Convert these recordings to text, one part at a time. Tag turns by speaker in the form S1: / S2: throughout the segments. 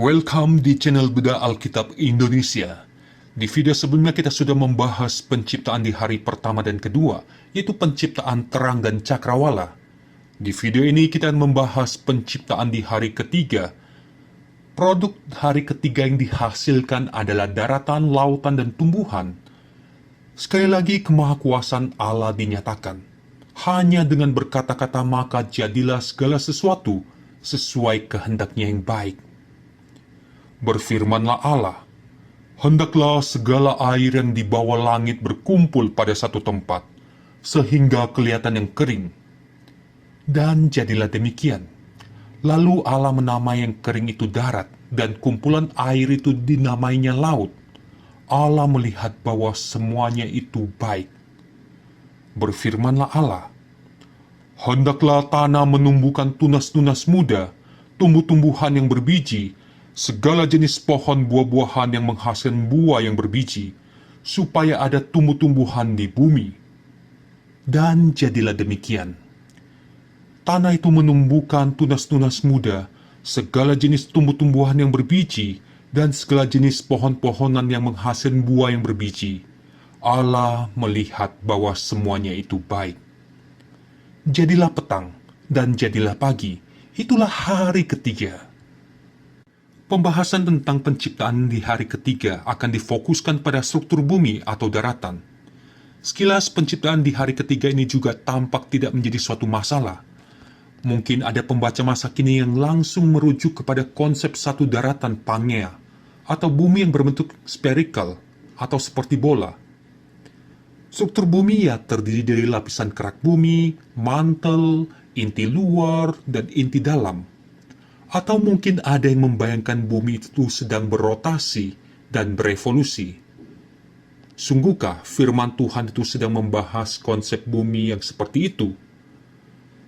S1: Welcome di channel Buddha Alkitab Indonesia. Di video sebelumnya kita sudah membahas penciptaan di hari pertama dan kedua, yaitu penciptaan terang dan cakrawala. Di video ini kita akan membahas penciptaan di hari ketiga. Produk hari ketiga yang dihasilkan adalah daratan, lautan, dan tumbuhan. Sekali lagi kemahakuasaan Allah dinyatakan. Hanya dengan berkata-kata maka jadilah segala sesuatu sesuai kehendaknya yang baik. Berfirmanlah Allah, hendaklah segala air yang di bawah langit berkumpul pada satu tempat, sehingga kelihatan yang kering. Dan jadilah demikian. Lalu Allah menamai yang kering itu darat, dan kumpulan air itu dinamainya laut. Allah melihat bahwa semuanya itu baik. Berfirmanlah Allah, hendaklah tanah menumbuhkan tunas-tunas muda, tumbuh-tumbuhan yang berbiji, segala jenis pohon buah-buahan yang menghasilkan buah yang berbiji, supaya ada tumbuh-tumbuhan di bumi. Dan jadilah demikian. Tanah itu menumbuhkan tunas-tunas muda, segala jenis tumbuh-tumbuhan yang berbiji, dan segala jenis pohon-pohonan yang menghasilkan buah yang berbiji. Allah melihat bahwa semuanya itu baik. Jadilah petang, dan jadilah pagi. Itulah hari ketiga. Pembahasan tentang penciptaan di hari ketiga akan difokuskan pada struktur bumi atau daratan. Sekilas penciptaan di hari ketiga ini juga tampak tidak menjadi suatu masalah. Mungkin ada pembaca masa kini yang langsung merujuk kepada konsep satu daratan Pangea, atau bumi yang berbentuk spherical, atau seperti bola. Struktur bumi ya terdiri dari lapisan kerak bumi, mantel, inti luar, dan inti dalam. Atau mungkin ada yang membayangkan bumi itu sedang berotasi dan berevolusi. Sungguhkah firman Tuhan itu sedang membahas konsep bumi yang seperti itu?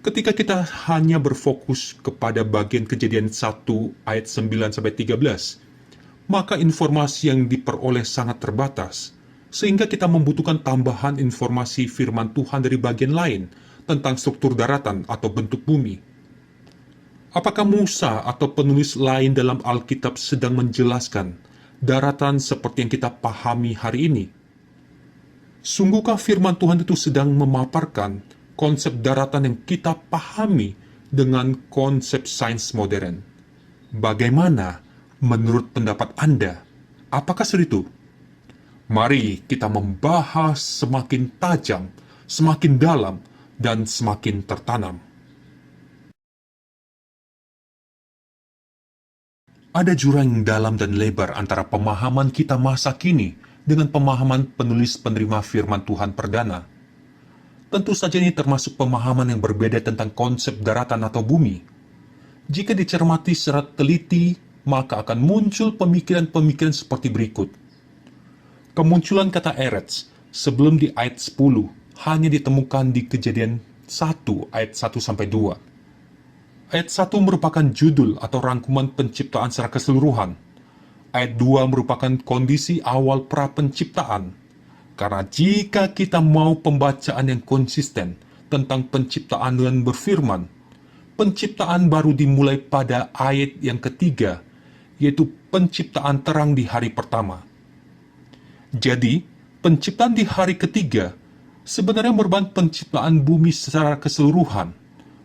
S1: Ketika kita hanya berfokus kepada bagian Kejadian 1 ayat 9-13, maka informasi yang diperoleh sangat terbatas, sehingga kita membutuhkan tambahan informasi firman Tuhan dari bagian lain tentang struktur daratan atau bentuk bumi. Apakah Musa atau penulis lain dalam Alkitab sedang menjelaskan daratan seperti yang kita pahami hari ini? Sungguhkah firman Tuhan itu sedang memaparkan konsep daratan yang kita pahami dengan konsep sains modern? Bagaimana menurut pendapat Anda? Apakah seperti itu? Mari kita membahas semakin tajam, semakin dalam, dan semakin tertanam. Ada jurang yang dalam dan lebar antara pemahaman kita masa kini dengan pemahaman penulis penerima firman Tuhan perdana. Tentu saja ini termasuk pemahaman yang berbeda tentang konsep daratan atau bumi. Jika dicermati secara teliti, maka akan muncul pemikiran-pemikiran seperti berikut. Kemunculan kata Eretz sebelum di ayat 10 hanya ditemukan di Kejadian 1 ayat 1-2. Ayat 1 merupakan judul atau rangkuman penciptaan secara keseluruhan. Ayat 2 merupakan kondisi awal pra-penciptaan. Karena jika kita mau pembacaan yang konsisten tentang penciptaan dan berfirman, penciptaan baru dimulai pada ayat yang ketiga, yaitu penciptaan terang di hari pertama. Jadi, penciptaan di hari ketiga sebenarnya merupakan penciptaan bumi secara keseluruhan,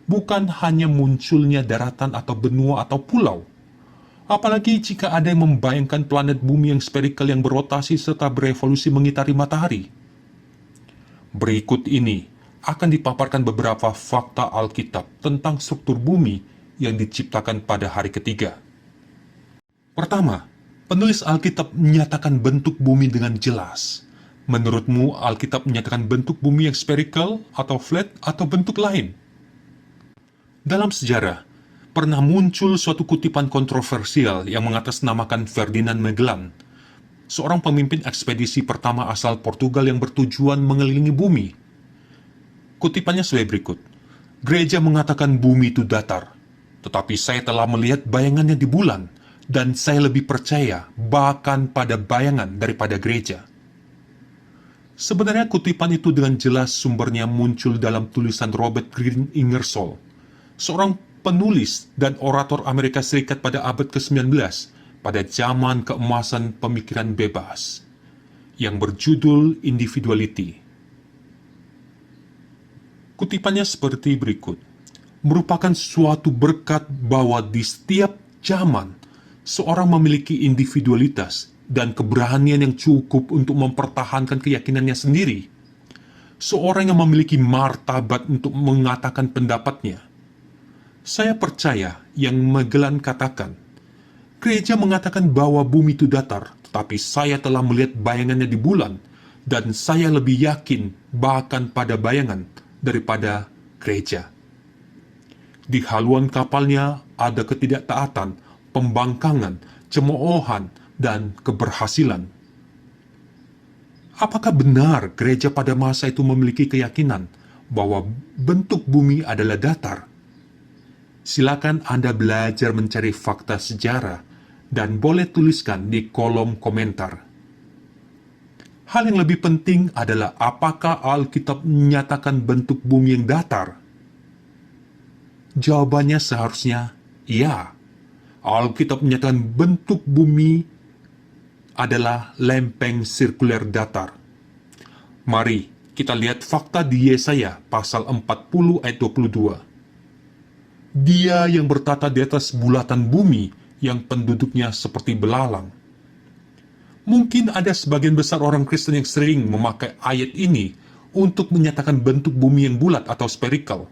S1: bukan hanya munculnya daratan atau benua atau pulau. Apalagi jika ada yang membayangkan planet bumi yang spherical yang berotasi serta berevolusi mengitari matahari. Berikut ini akan dipaparkan beberapa fakta Alkitab tentang struktur bumi yang diciptakan pada hari ketiga. Pertama, penulis Alkitab menyatakan bentuk bumi dengan jelas. Menurutmu, Alkitab menyatakan bentuk bumi yang spherical atau flat atau bentuk lain? Dalam sejarah, pernah muncul suatu kutipan kontroversial yang mengatasnamakan Ferdinand Magellan, seorang pemimpin ekspedisi pertama asal Portugal yang bertujuan mengelilingi bumi. Kutipannya sebagai berikut, gereja mengatakan bumi itu datar, tetapi saya telah melihat bayangannya di bulan, dan saya lebih percaya bahkan pada bayangan daripada gereja. Sebenarnya kutipan itu dengan jelas sumbernya muncul dalam tulisan Robert Greene Ingersoll, seorang penulis dan orator Amerika Serikat pada abad ke-19 pada zaman keemasan pemikiran bebas yang berjudul Individuality. Kutipannya seperti berikut. Merupakan suatu berkat bahwa di setiap zaman seorang memiliki individualitas dan keberanian yang cukup untuk mempertahankan keyakinannya sendiri. Seorang yang memiliki martabat untuk mengatakan pendapatnya. Saya percaya yang Magellan katakan, gereja mengatakan bahwa bumi itu datar, tetapi saya telah melihat bayangannya di bulan, dan saya lebih yakin bahkan pada bayangan daripada gereja. Di haluan kapalnya ada ketidaktaatan, pembangkangan, cemoohan, dan keberhasilan. Apakah benar gereja pada masa itu memiliki keyakinan bahwa bentuk bumi adalah datar? Silakan Anda belajar mencari fakta sejarah dan boleh tuliskan di kolom komentar. Hal yang lebih penting adalah apakah Alkitab menyatakan bentuk bumi yang datar? Jawabannya seharusnya iya. Alkitab menyatakan bentuk bumi adalah lempeng sirkuler datar. Mari kita lihat fakta di Yesaya pasal 40 ayat 22. Dia yang bertata di atas bulatan bumi yang penduduknya seperti belalang. Mungkin ada sebagian besar orang Kristen yang sering memakai ayat ini untuk menyatakan bentuk bumi yang bulat atau spherical.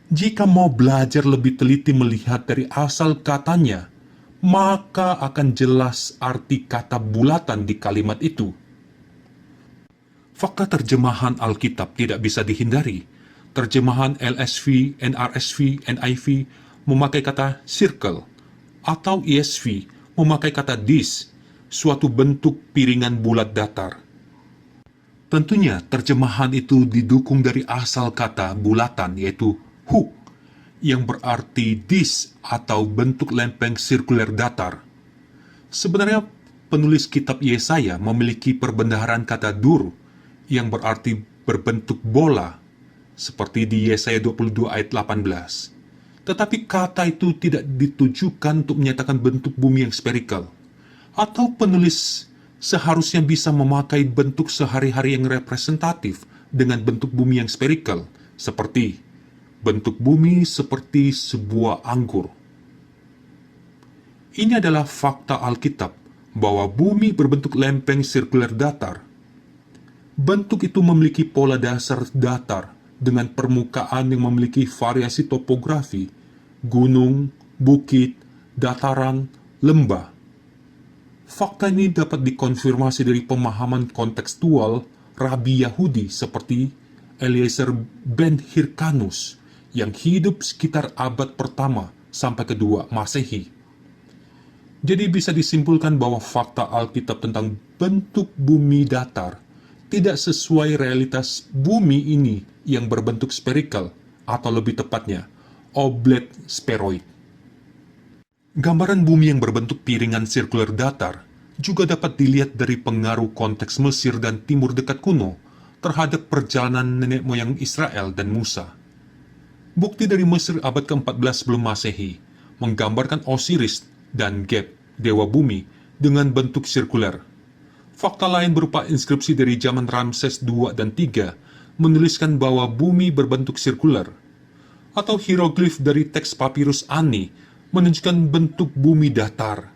S1: Jika mau belajar lebih teliti melihat dari asal katanya, maka akan jelas arti kata bulatan di kalimat itu. Fakta terjemahan Alkitab tidak bisa dihindari. Terjemahan LSV, NRSV, NIV memakai kata circle, atau ESV memakai kata disk, suatu bentuk piringan bulat datar. Tentunya terjemahan itu didukung dari asal kata bulatan, yaitu hook, yang berarti disk atau bentuk lempeng sirkuler datar. Sebenarnya penulis kitab Yesaya memiliki perbendaharaan kata dur yang berarti berbentuk bola, seperti di Yesaya 22 ayat 18. Tetapi kata itu tidak ditujukan untuk menyatakan bentuk bumi yang spherical. Atau penulis seharusnya bisa memakai bentuk sehari-hari yang representatif dengan bentuk bumi yang spherical, seperti bentuk bumi seperti sebuah anggur. Ini adalah fakta Alkitab bahwa bumi berbentuk lempeng sirkuler datar. Bentuk itu memiliki pola dasar datar dengan permukaan yang memiliki variasi topografi, gunung, bukit, dataran, lembah. Fakta ini dapat dikonfirmasi dari pemahaman kontekstual Rabi Yahudi seperti Eliezer ben Hyrcanus yang hidup sekitar abad pertama sampai kedua Masehi. Jadi bisa disimpulkan bahwa fakta Alkitab tentang bentuk bumi datar tidak sesuai realitas bumi ini yang berbentuk spherical, atau lebih tepatnya, oblate spheroid. Gambaran bumi yang berbentuk piringan sirkuler datar juga dapat dilihat dari pengaruh konteks Mesir dan Timur Dekat kuno terhadap perjalanan nenek moyang Israel dan Musa. Bukti dari Mesir abad ke-14 sebelum Masehi menggambarkan Osiris dan Geb, dewa bumi, dengan bentuk sirkuler. Fakta lain berupa inskripsi dari zaman Ramses II dan III menuliskan bahwa bumi berbentuk sirkuler, atau hieroglif dari teks papirus Ani menunjukkan bentuk bumi datar.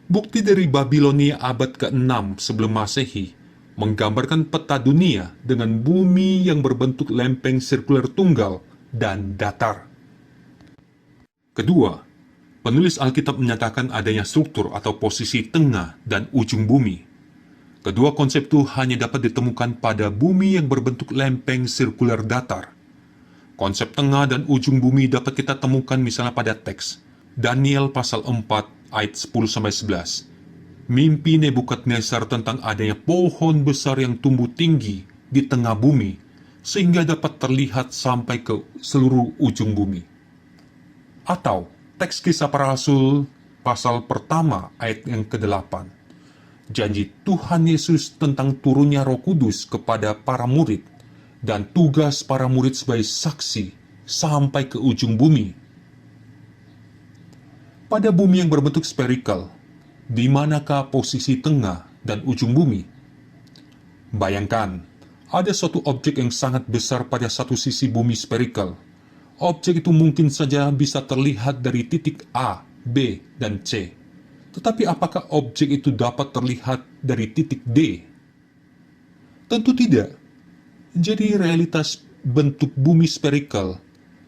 S1: Bukti dari Babilonia abad ke-6 sebelum Masehi menggambarkan peta dunia dengan bumi yang berbentuk lempeng sirkuler tunggal dan datar. Kedua, penulis Alkitab menyatakan adanya struktur atau posisi tengah dan ujung bumi. Kedua konsep itu hanya dapat ditemukan pada bumi yang berbentuk lempeng sirkuler datar. Konsep tengah dan ujung bumi dapat kita temukan misalnya pada teks Daniel pasal 4 ayat 10-11. Mimpi Nebukadnezar tentang adanya pohon besar yang tumbuh tinggi di tengah bumi, sehingga dapat terlihat sampai ke seluruh ujung bumi. Atau teks Kisah Para Rasul pasal pertama ayat yang ke-8. Janji Tuhan Yesus tentang turunnya Roh Kudus kepada para murid, dan tugas para murid sebagai saksi sampai ke ujung bumi. Pada bumi yang berbentuk spherical, di manakah posisi tengah dan ujung bumi? Bayangkan, ada suatu objek yang sangat besar pada satu sisi bumi spherical. Objek itu mungkin saja bisa terlihat dari titik A, B, dan C. Tetapi apakah objek itu dapat terlihat dari titik D? Tentu tidak. Jadi realitas bentuk bumi spherical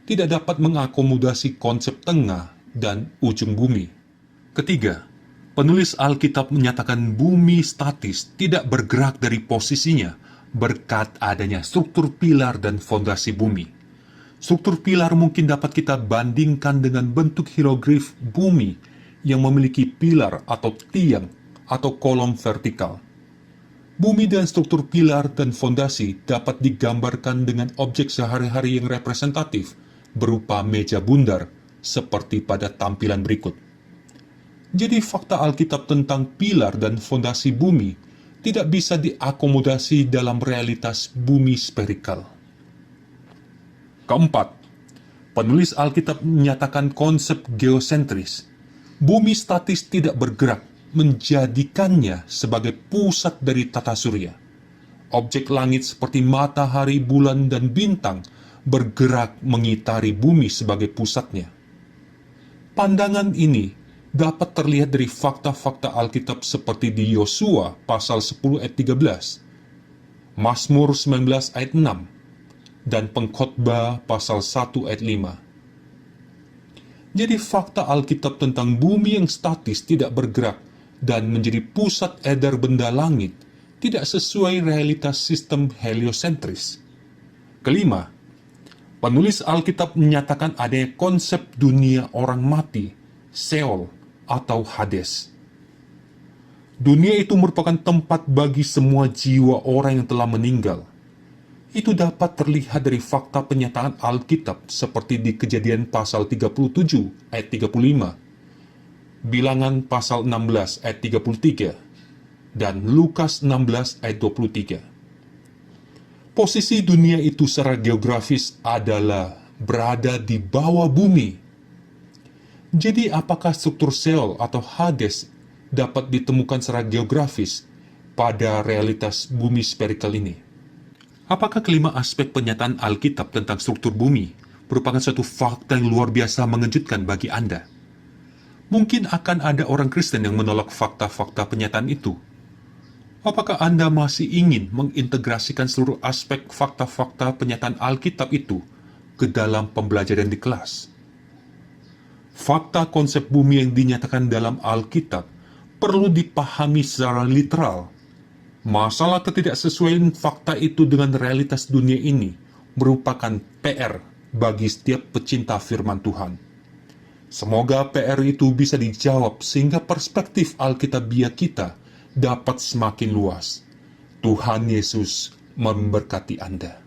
S1: tidak dapat mengakomodasi konsep tengah dan ujung bumi. Ketiga, penulis Alkitab menyatakan bumi statis tidak bergerak dari posisinya berkat adanya struktur pilar dan fondasi bumi. Struktur pilar mungkin dapat kita bandingkan dengan bentuk hieroglif bumi yang memiliki pilar atau tiang atau kolom vertikal. Bumi dan struktur pilar dan fondasi dapat digambarkan dengan objek sehari-hari yang representatif berupa meja bundar, seperti pada tampilan berikut. Jadi fakta Alkitab tentang pilar dan fondasi bumi tidak bisa diakomodasi dalam realitas bumi spherical. Keempat, penulis Alkitab menyatakan konsep geosentris. Bumi statis tidak bergerak, menjadikannya sebagai pusat dari tata surya. Objek langit seperti matahari, bulan, dan bintang bergerak mengitari bumi sebagai pusatnya. Pandangan ini dapat terlihat dari fakta-fakta Alkitab seperti di Yosua pasal 10 ayat 13, Mazmur 19 ayat 6, dan Pengkhotbah pasal 1 ayat 5. Jadi fakta Alkitab tentang bumi yang statis tidak bergerak dan menjadi pusat edar benda langit tidak sesuai realitas sistem heliosentris. Kelima, penulis Alkitab menyatakan adanya konsep dunia orang mati, Sheol atau Hades. Dunia itu merupakan tempat bagi semua jiwa orang yang telah meninggal. Itu dapat terlihat dari fakta penyataan Alkitab seperti di Kejadian pasal 37 ayat 35, Bilangan pasal 16 ayat 33, dan Lukas 16 ayat 23. Posisi dunia itu secara geografis adalah berada di bawah bumi. Jadi apakah struktur Sheol atau Hades dapat ditemukan secara geografis pada realitas bumi spherical ini? Apakah kelima aspek penyataan Alkitab tentang struktur bumi merupakan suatu fakta yang luar biasa mengejutkan bagi Anda? Mungkin akan ada orang Kristen yang menolak fakta-fakta penyataan itu. Apakah Anda masih ingin mengintegrasikan seluruh aspek fakta-fakta penyataan Alkitab itu ke dalam pembelajaran di kelas? Fakta konsep bumi yang dinyatakan dalam Alkitab perlu dipahami secara literal. Masalah ketidaksesuaian fakta itu dengan realitas dunia ini merupakan PR bagi setiap pecinta firman Tuhan. Semoga PR itu bisa dijawab sehingga perspektif Alkitabiah kita dapat semakin luas. Tuhan Yesus memberkati Anda.